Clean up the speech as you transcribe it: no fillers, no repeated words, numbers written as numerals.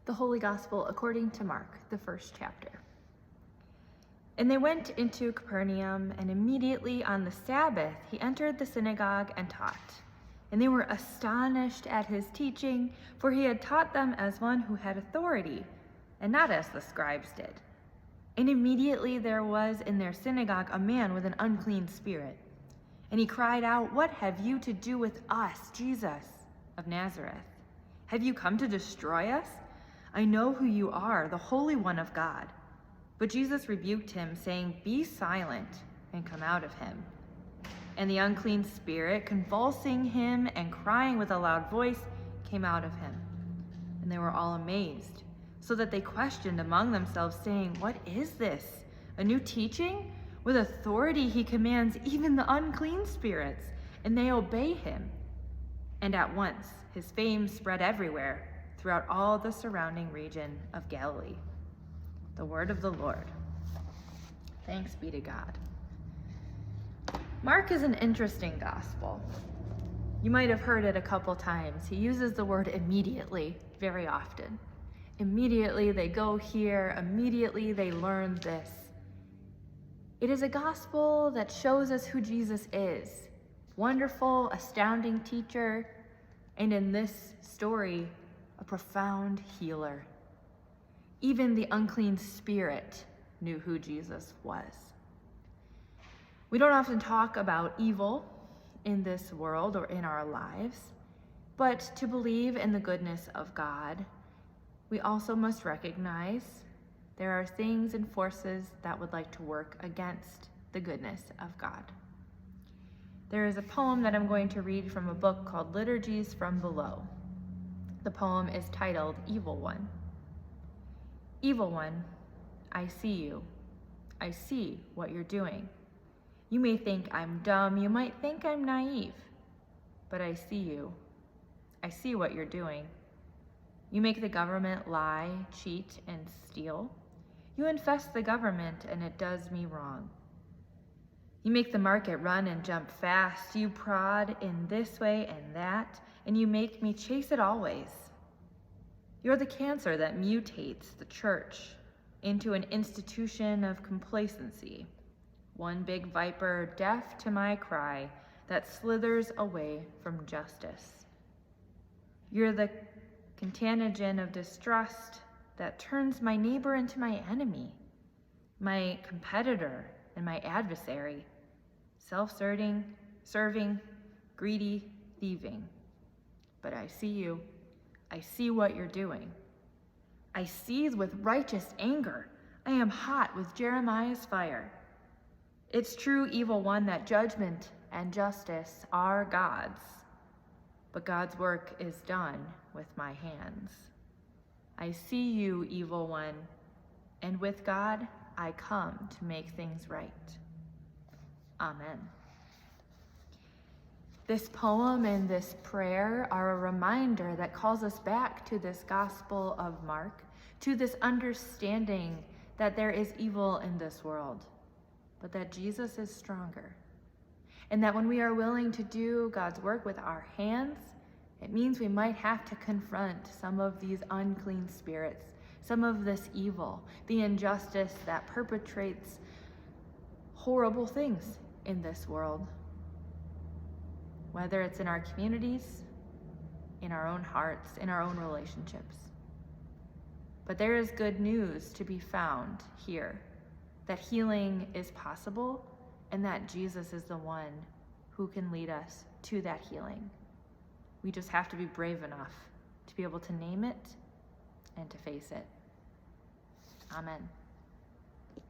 The Holy Gospel according to Mark, the first chapter. And they went into Capernaum, and immediately on the Sabbath he entered the synagogue and taught. And they were astonished at his teaching, for he had taught them as one who had authority, and not as the scribes did. And immediately there was in their synagogue a man with an unclean spirit. And he cried out, "What have you to do with us, Jesus of Nazareth? Have you come to destroy us? I know who you are, the Holy One of God." But Jesus rebuked him, saying, "Be silent and come out of him." And the unclean spirit, convulsing him and crying with a loud voice, came out of him. And they were all amazed, so that they questioned among themselves, saying, "What is this? A new teaching? With authority he commands even the unclean spirits, and they obey him." And at once his fame spread everywhere, throughout all the surrounding region of Galilee. The word of the Lord. Thanks be to God. Mark is an interesting gospel. You might have heard it a couple times. He uses the word immediately very often. Immediately they go here, immediately they learn this. It is a gospel that shows us who Jesus is. Wonderful, astounding teacher, and in this story, a profound healer. Even the unclean spirit knew who Jesus was. We don't often talk about evil in this world or in our lives, but to believe in the goodness of God, we also must recognize there are things and forces that would like to work against the goodness of God. There is a poem that I'm going to read from a book called Liturgies from Below. The poem is titled Evil One. Evil One, I see you. I see what you're doing. You may think I'm dumb, you might think I'm naive, but I see you. I see what you're doing. You make the government lie, cheat, and steal. You infest the government, and it does me wrong. You make the market run and jump fast. You prod in this way and that, and you make me chase it always. You're the cancer that mutates the church into an institution of complacency. One big viper, deaf to my cry, that slithers away from justice. You're the contagion of distrust that turns my neighbor into my enemy, my competitor and my adversary, self-serving, greedy, thieving. But I see you. I see what you're doing. I seethe with righteous anger. I am hot with Jeremiah's fire. It's true, Evil One, that judgment and justice are God's, but God's work is done with my hands. I see you, Evil One, and with God I come to make things right. Amen. This poem and this prayer are a reminder that calls us back to this Gospel of Mark, to this understanding that there is evil in this world, but that Jesus is stronger. And that when we are willing to do God's work with our hands, it means we might have to confront some of these unclean spirits, some of this evil, the injustice that perpetrates horrible things in this world. Whether it's in our communities, in our own hearts, in our own relationships. But there is good news to be found here, that healing is possible and that Jesus is the one who can lead us to that healing. We just have to be brave enough to be able to name it and to face it. Amen.